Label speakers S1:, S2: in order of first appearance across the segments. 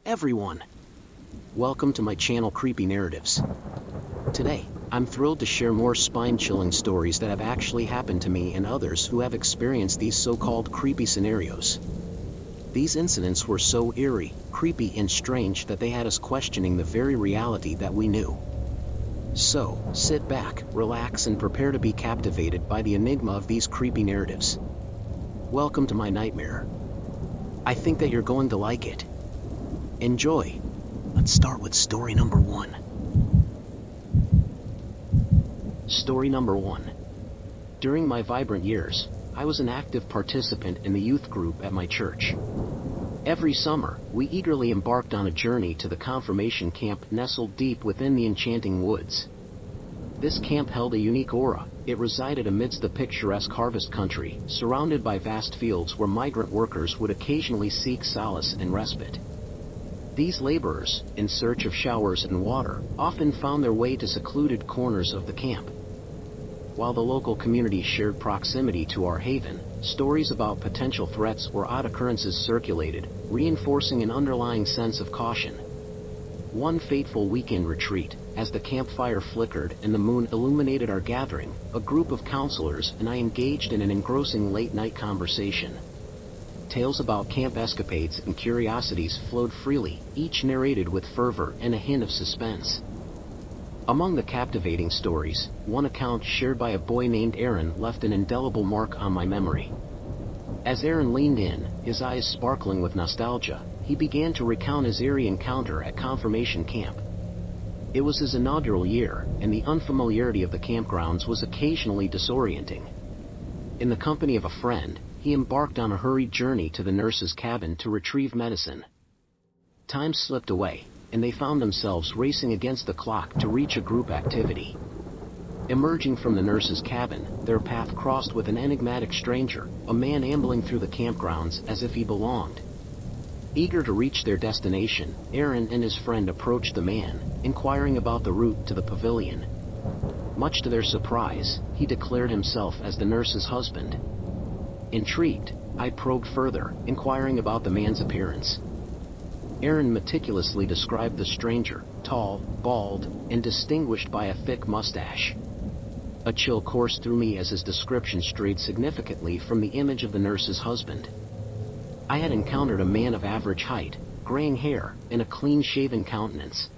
S1: everyone! Welcome to my channel Creepy Narratives. Today, I'm thrilled to share more spine-chilling stories that have actually happened to me and others who have experienced these so-called creepy scenarios. These incidents were so eerie, creepy and strange that they had us questioning the very reality that we knew. So, sit back, relax and prepare to be captivated by the enigma of these creepy narratives. Welcome to my nightmare. I think that you're going to like it. Enjoy. Let's start with story number 1. Story number 1. During my vibrant years, I was an active participant in the youth group at my church. Every summer, we eagerly embarked on a journey to the confirmation camp nestled deep within the enchanting woods. This camp held a unique aura. It resided amidst the picturesque harvest country, surrounded by vast fields where migrant workers would occasionally seek solace and respite. These laborers, in search of showers and water, often found their way to secluded corners of the camp. While the local community shared proximity to our haven, stories about potential threats or odd occurrences circulated, reinforcing an underlying sense of caution. One fateful weekend retreat, as the campfire flickered and the moon illuminated our gathering, a group of counselors and I engaged in an engrossing late-night conversation. Tales about camp escapades and curiosities flowed freely, each narrated with fervor and a hint of suspense. Among the captivating stories, one account shared by a boy named Aaron left an indelible mark on my memory. As Aaron leaned in, his eyes sparkling with nostalgia, he began to recount his eerie encounter at confirmation camp. It was his inaugural year, and the unfamiliarity of the campgrounds was occasionally disorienting. In the company of a friend, he embarked on a hurried journey to the nurse's cabin to retrieve medicine. Time slipped away, and they found themselves racing against the clock to reach a group activity. Emerging from the nurse's cabin, their path crossed with an enigmatic stranger, a man ambling through the campgrounds as if he belonged. Eager to reach their destination, Aaron and his friend approached the man, inquiring about the route to the pavilion. Much to their surprise, he declared himself as the nurse's husband. Intrigued, I probed further, inquiring about the man's appearance. Aaron meticulously described the stranger, tall, bald, and distinguished by a thick mustache. A chill coursed through me as his description strayed significantly from the image of the nurse's husband. I had encountered a man of average height, graying hair, and a clean-shaven countenance.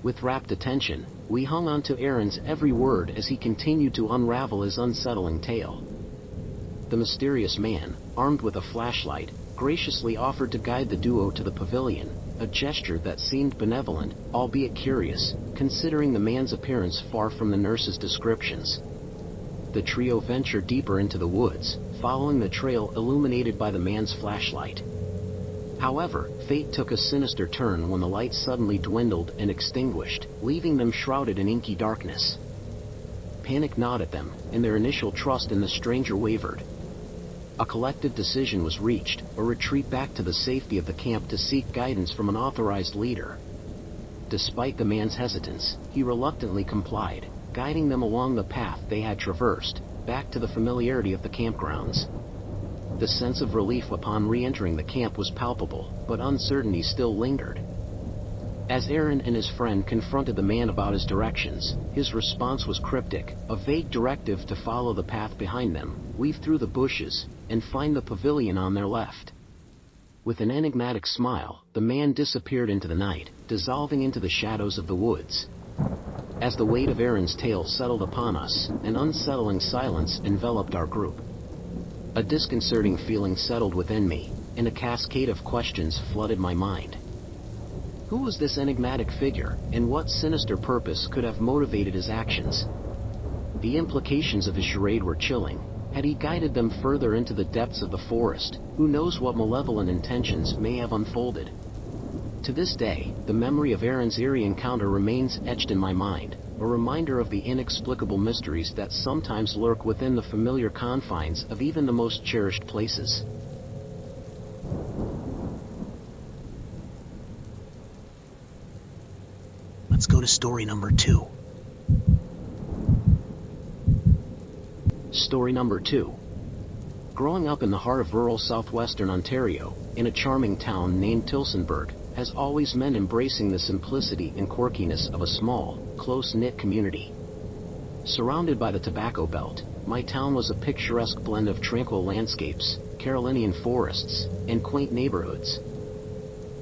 S1: With rapt attention, we hung on to Aaron's every word as he continued to unravel his unsettling tale. The mysterious man, armed with a flashlight, graciously offered to guide the duo to the pavilion, a gesture that seemed benevolent, albeit curious, considering the man's appearance far from the nurse's descriptions. The trio ventured deeper into the woods, following the trail illuminated by the man's flashlight. However, fate took a sinister turn when the light suddenly dwindled and extinguished, leaving them shrouded in inky darkness. Panic gnawed at them, and their initial trust in the stranger wavered. A collective decision was reached, a retreat back to the safety of the camp to seek guidance from an authorized leader. Despite the man's hesitance, he reluctantly complied, guiding them along the path they had traversed, back to the familiarity of the campgrounds. The sense of relief upon re-entering the camp was palpable, but uncertainty still lingered. As Aaron and his friend confronted the man about his directions, his response was cryptic, a vague directive to follow the path behind them, weave through the bushes, and find the pavilion on their left. With an enigmatic smile, the man disappeared into the night, dissolving into the shadows of the woods. As the weight of Aaron's tale settled upon us, an unsettling silence enveloped our group. A disconcerting feeling settled within me, and a cascade of questions flooded my mind. Who was this enigmatic figure, and what sinister purpose could have motivated his actions? The implications of his charade were chilling. Had he guided them further into the depths of the forest, who knows what malevolent intentions may have unfolded? To this day, the memory of Aaron's eerie encounter remains etched in my mind, a reminder of the inexplicable mysteries that sometimes lurk within the familiar confines of even the most cherished places. Let's go to story number 2. Story number 2. Growing up in the heart of rural southwestern Ontario, in a charming town named Tillsonburg, has always meant embracing the simplicity and quirkiness of a small, close-knit community. Surrounded by the tobacco belt, my town was a picturesque blend of tranquil landscapes, Carolinian forests, and quaint neighborhoods.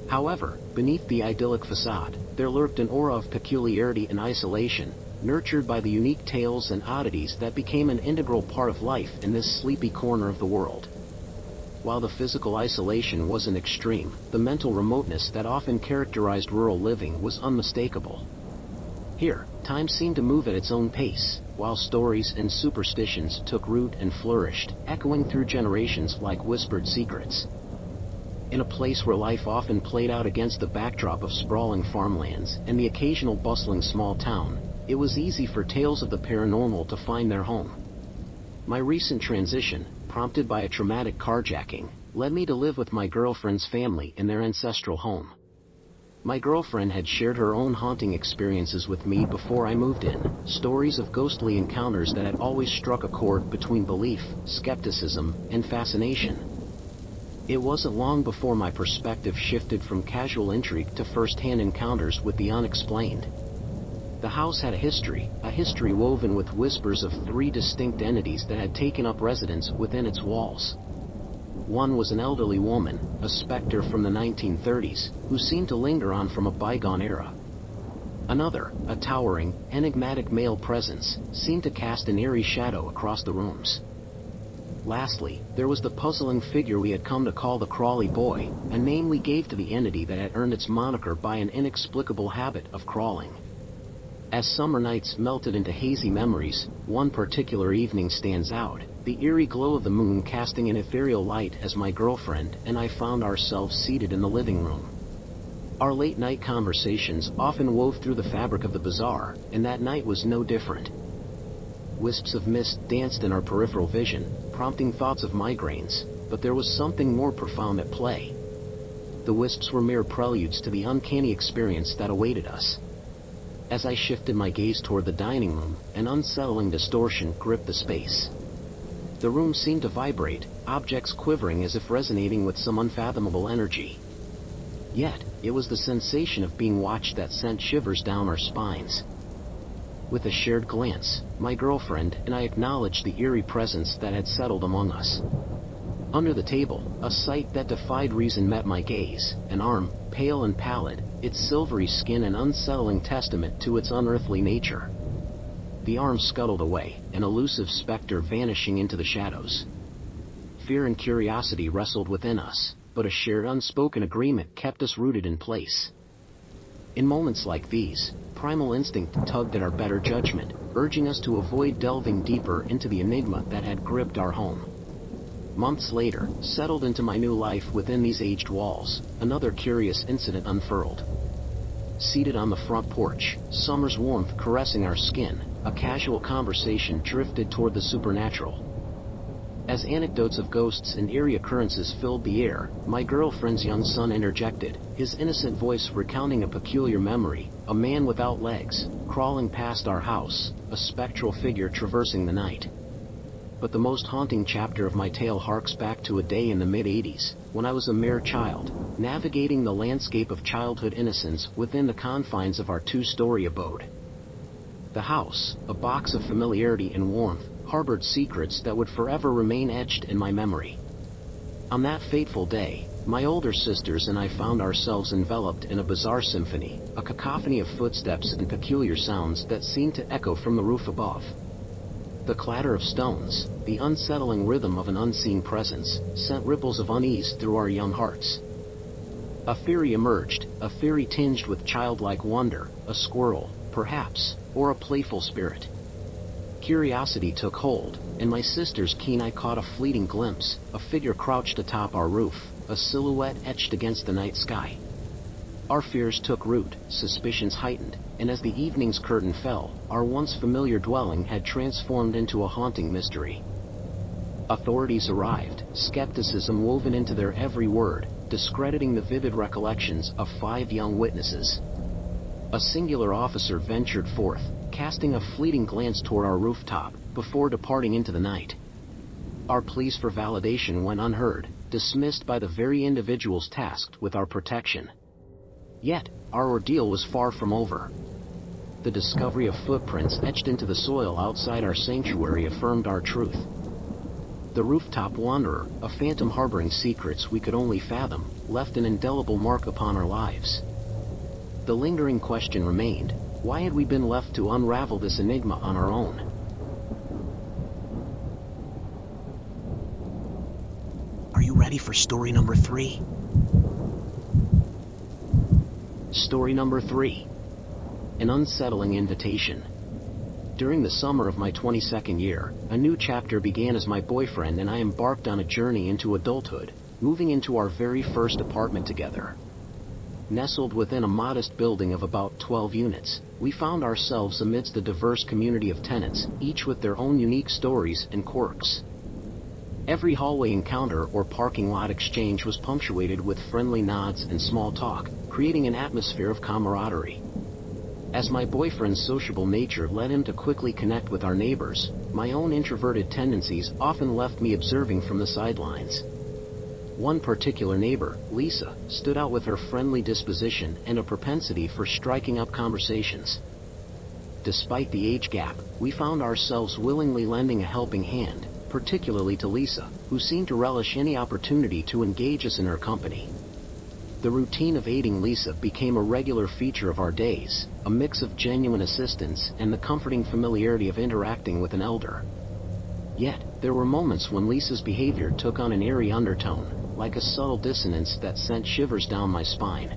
S1: However, beneath the idyllic facade, there lurked an aura of peculiarity and isolation, nurtured by the unique tales and oddities that became an integral part of life in this sleepy corner of the world. While the physical isolation wasn't extreme, the mental remoteness that often characterized rural living was unmistakable. Here, time seemed to move at its own pace, while stories and superstitions took root and flourished, echoing through generations like whispered secrets. In a place where life often played out against the backdrop of sprawling farmlands and the occasional bustling small town, it was easy for tales of the paranormal to find their home. My recent transition, prompted by a traumatic carjacking, led me to live with my girlfriend's family in their ancestral home. My girlfriend had shared her own haunting experiences with me before I moved in, stories of ghostly encounters that had always struck a chord between belief, skepticism, and fascination. It wasn't long before my perspective shifted from casual intrigue to first-hand encounters with the unexplained. The house had a history woven with whispers of 3 distinct entities that had taken up residence within its walls. One was an elderly woman, a specter from the 1930s, who seemed to linger on from a bygone era. Another, a towering, enigmatic male presence, seemed to cast an eerie shadow across the rooms. Lastly, there was the puzzling figure we had come to call the Crawly Boy, a name we gave to the entity that had earned its moniker by an inexplicable habit of crawling. As summer nights melted into hazy memories, one particular evening stands out, the eerie glow of the moon casting an ethereal light as my girlfriend and I found ourselves seated in the living room. Our late-night conversations often wove through the fabric of the bizarre, and that night was no different. Wisps of mist danced in our peripheral vision, prompting thoughts of migraines, but there was something more profound at play. The wisps were mere preludes to the uncanny experience that awaited us. As I shifted my gaze toward the dining room, an unsettling distortion gripped the space. The room seemed to vibrate, objects quivering as if resonating with some unfathomable energy. Yet, it was the sensation of being watched that sent shivers down our spines. With a shared glance, my girlfriend and I acknowledged the eerie presence that had settled among us. Under the table, a sight that defied reason met my gaze, an arm, pale and pallid, its silvery skin an unsettling testament to its unearthly nature. The arm scuttled away, an elusive specter vanishing into the shadows. Fear and curiosity wrestled within us, but a shared unspoken agreement kept us rooted in place. In moments like these, primal instinct tugged at our better judgment, urging us to avoid delving deeper into the enigma that had gripped our home. Months later, settled into my new life within these aged walls, another curious incident unfurled. Seated on the front porch, summer's warmth caressing our skin, a casual conversation drifted toward the supernatural. As anecdotes of ghosts and eerie occurrences filled the air, my girlfriend's young son interjected, his innocent voice recounting a peculiar memory, a man without legs, crawling past our house, a spectral figure traversing the night. But the most haunting chapter of my tale harks back to a day in the mid-'80s, when I was a mere child, navigating the landscape of childhood innocence within the confines of our 2-story abode. The house, a box of familiarity and warmth, harbored secrets that would forever remain etched in my memory. On that fateful day, my older sisters and I found ourselves enveloped in a bizarre symphony, a cacophony of footsteps and peculiar sounds that seemed to echo from the roof above. The clatter of stones, the unsettling rhythm of an unseen presence, sent ripples of unease through our young hearts. A theory emerged, a theory tinged with childlike wonder, a squirrel, perhaps, or a playful spirit. Curiosity took hold, and my sister's keen eye caught a fleeting glimpse, a figure crouched atop our roof, a silhouette etched against the night sky. Our fears took root, suspicions heightened, and as the evening's curtain fell, our once familiar dwelling had transformed into a haunting mystery. Authorities arrived, skepticism woven into their every word, discrediting the vivid recollections of 5 young witnesses. A singular officer ventured forth, casting a fleeting glance toward our rooftop, before departing into the night. Our pleas for validation went unheard, dismissed by the very individuals tasked with our protection. Yet, our ordeal was far from over. The discovery of footprints etched into the soil outside our sanctuary affirmed our truth. The rooftop wanderer, a phantom harboring secrets we could only fathom, left an indelible mark upon our lives. The lingering question remained, why had we been left to unravel this enigma on our own? Are you ready for story number 3? Story number 3. An unsettling invitation. During the summer of my 22nd year, a new chapter began as my boyfriend and I embarked on a journey into adulthood, moving into our very first apartment together. Nestled within a modest building of about 12 units, we found ourselves amidst a diverse community of tenants, each with their own unique stories and quirks. Every hallway encounter or parking lot exchange was punctuated with friendly nods and small talk, creating an atmosphere of camaraderie. As my boyfriend's sociable nature led him to quickly connect with our neighbors, my own introverted tendencies often left me observing from the sidelines. One particular neighbor, Lisa, stood out with her friendly disposition and a propensity for striking up conversations. Despite the age gap, we found ourselves willingly lending a helping hand, particularly to Lisa, who seemed to relish any opportunity to engage us in her company. The routine of aiding Lisa became a regular feature of our days, a mix of genuine assistance and the comforting familiarity of interacting with an elder. Yet, there were moments when Lisa's behavior took on an eerie undertone, like a subtle dissonance that sent shivers down my spine.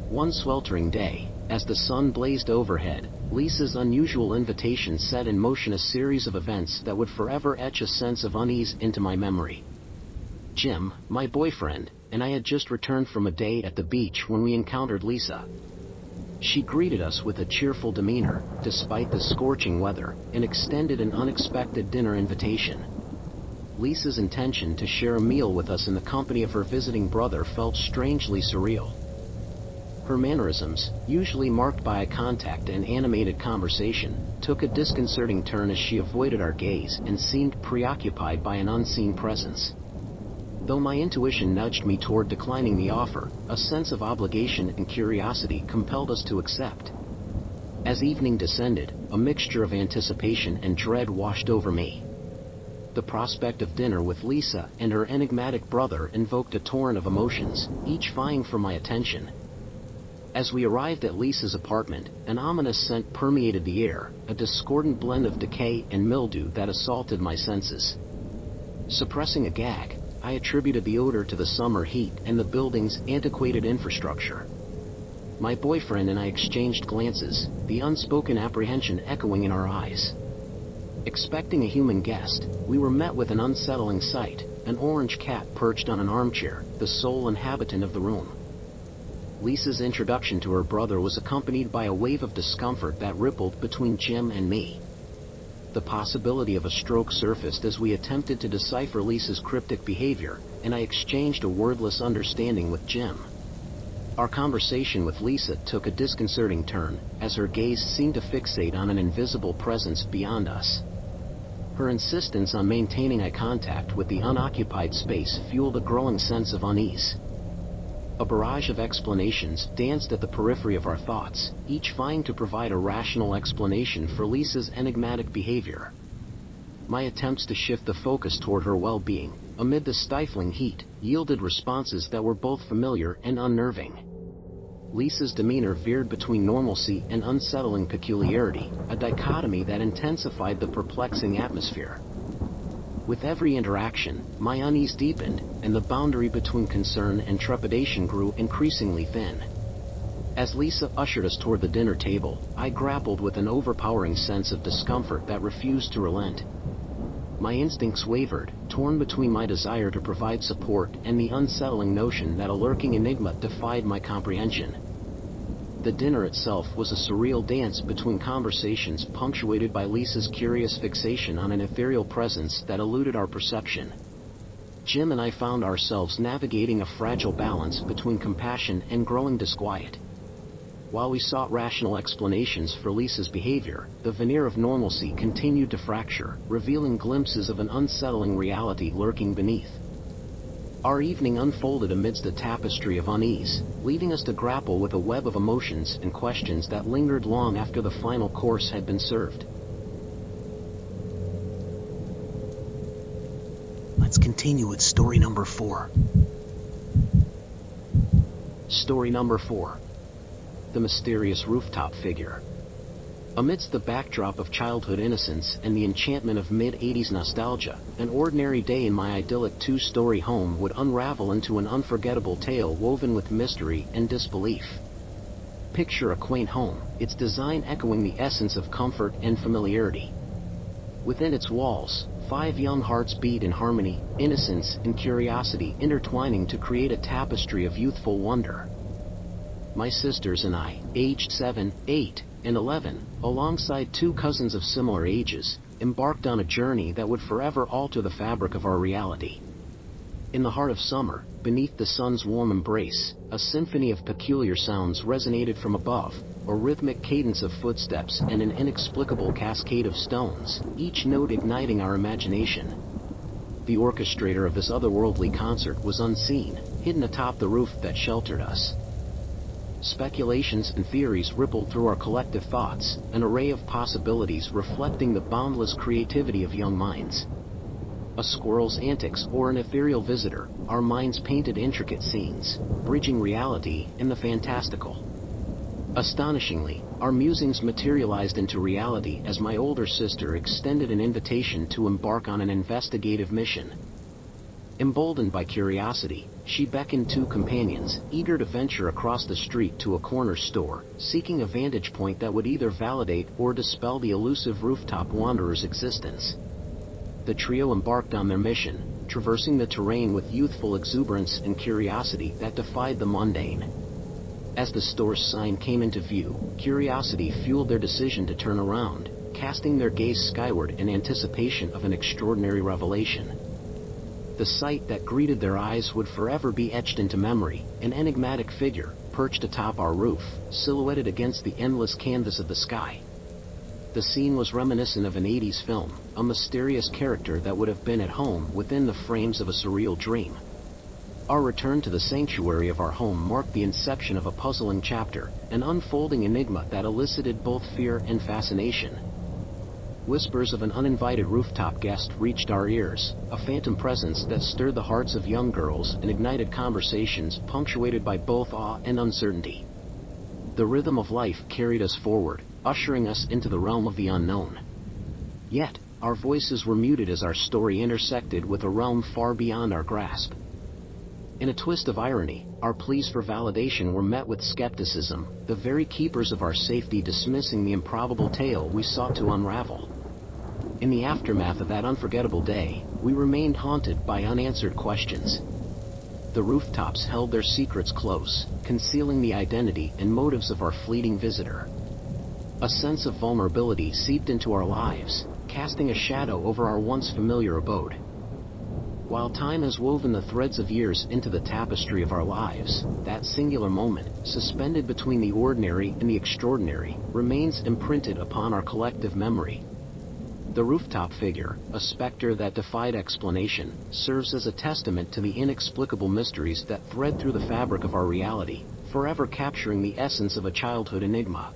S1: One sweltering day, as the sun blazed overhead, Lisa's unusual invitation set in motion a series of events that would forever etch a sense of unease into my memory. Jim, my boyfriend, and I had just returned from a day at the beach when we encountered Lisa. She greeted us with a cheerful demeanor, despite the scorching weather, and extended an unexpected dinner invitation. Lisa's intention to share a meal with us in the company of her visiting brother felt strangely surreal. Her mannerisms, usually marked by eye contact and animated conversation, took a disconcerting turn as she avoided our gaze and seemed preoccupied by an unseen presence. Though my intuition nudged me toward declining the offer, a sense of obligation and curiosity compelled us to accept. As evening descended, a mixture of anticipation and dread washed over me. The prospect of dinner with Lisa and her enigmatic brother invoked a torrent of emotions, each vying for my attention. As we arrived at Lisa's apartment, an ominous scent permeated the air, a discordant blend of decay and mildew that assaulted my senses. Suppressing a gag, I attributed the odor to the summer heat and the building's antiquated infrastructure. My boyfriend and I exchanged glances, the unspoken apprehension echoing in our eyes. Expecting a human guest, we were met with an unsettling sight, an orange cat perched on an armchair, the sole inhabitant of the room. Lisa's introduction to her brother was accompanied by a wave of discomfort that rippled between Jim and me. The possibility of a stroke surfaced as we attempted to decipher Lisa's cryptic behavior, and I exchanged a wordless understanding with Jim. Our conversation with Lisa took a disconcerting turn, as her gaze seemed to fixate on an invisible presence beyond us. Her insistence on maintaining eye contact with the unoccupied space fueled a growing sense of unease. A barrage of explanations danced at the periphery of our thoughts, each vying to provide a rational explanation for Lisa's enigmatic behavior. My attempts to shift the focus toward her well-being, amid the stifling heat, yielded responses that were both familiar and unnerving. Lisa's demeanor veered between normalcy and unsettling peculiarity, a dichotomy that intensified the perplexing atmosphere. With every interaction, my unease deepened, and the boundary between concern and trepidation grew increasingly thin. As Lisa ushered us toward the dinner table, I grappled with an overpowering sense of discomfort that refused to relent. My instincts wavered, torn between my desire to provide support and the unsettling notion that a lurking enigma defied my comprehension. The dinner itself was a surreal dance between conversations punctuated by Lisa's curious fixation on an ethereal presence that eluded our perception. Jim and I found ourselves navigating a fragile balance between compassion and growing disquiet. While we sought rational explanations for Lisa's behavior, the veneer of normalcy continued to fracture, revealing glimpses of an unsettling reality lurking beneath. Our evening unfolded amidst a tapestry of unease, leaving us to grapple with a web of emotions and questions that lingered long after the final course had been served. Let's continue with story number 4. Story number 4. The mysterious rooftop figure. Amidst the backdrop of childhood innocence and the enchantment of mid-80s nostalgia, an ordinary day in my idyllic 2-story home would unravel into an unforgettable tale woven with mystery and disbelief. Picture a quaint home, its design echoing the essence of comfort and familiarity. Within its walls, 5 young hearts beat in harmony, innocence and curiosity intertwining to create a tapestry of youthful wonder. My sisters and I, aged 7, 8, and 11, alongside 2 cousins of similar ages, embarked on a journey that would forever alter the fabric of our reality. In the heart of summer, beneath the sun's warm embrace, a symphony of peculiar sounds resonated from above, a rhythmic cadence of footsteps and an inexplicable cascade of stones, each note igniting our imagination. The orchestrator of this otherworldly concert was unseen, hidden atop the roof that sheltered us. Speculations and theories rippled through our collective thoughts, an array of possibilities reflecting the boundless creativity of young minds. A squirrel's antics or an ethereal visitor, our minds painted intricate scenes, bridging reality and the fantastical. Astonishingly, our musings materialized into reality as my older sister extended an invitation to embark on an investigative mission. Emboldened by curiosity, she beckoned 2 companions, eager to venture across the street to a corner store, seeking a vantage point that would either validate or dispel the elusive rooftop wanderer's existence. The trio embarked on their mission, traversing the terrain with youthful exuberance and curiosity that defied the mundane. As the store's sign came into view, curiosity fueled their decision to turn around, casting their gaze skyward in anticipation of an extraordinary revelation. The sight that greeted their eyes would forever be etched into memory, an enigmatic figure, perched atop our roof, silhouetted against the endless canvas of the sky. The scene was reminiscent of an 80s film, a mysterious character that would have been at home within the frames of a surreal dream. Our return to the sanctuary of our home marked the inception of a puzzling chapter, an unfolding enigma that elicited both fear and fascination. Whispers of an uninvited rooftop guest reached our ears, a phantom presence that stirred the hearts of young girls and ignited conversations punctuated by both awe and uncertainty. The rhythm of life carried us forward, ushering us into the realm of the unknown. Yet, our voices were muted as our story intersected with a realm far beyond our grasp. In a twist of irony, our pleas for validation were met with skepticism, the very keepers of our safety dismissing the improbable tale we sought to unravel. In the aftermath of that unforgettable day, we remained haunted by unanswered questions. The rooftops held their secrets close, concealing the identity and motives of our fleeting visitor. A sense of vulnerability seeped into our lives, casting a shadow over our once familiar abode. While time has woven the threads of years into the tapestry of our lives, that singular moment, suspended between the ordinary and the extraordinary, remains imprinted upon our collective memory. The rooftop figure, a specter that defied explanation, serves as a testament to the inexplicable mysteries that thread through the fabric of our reality, forever capturing the essence of a childhood enigma.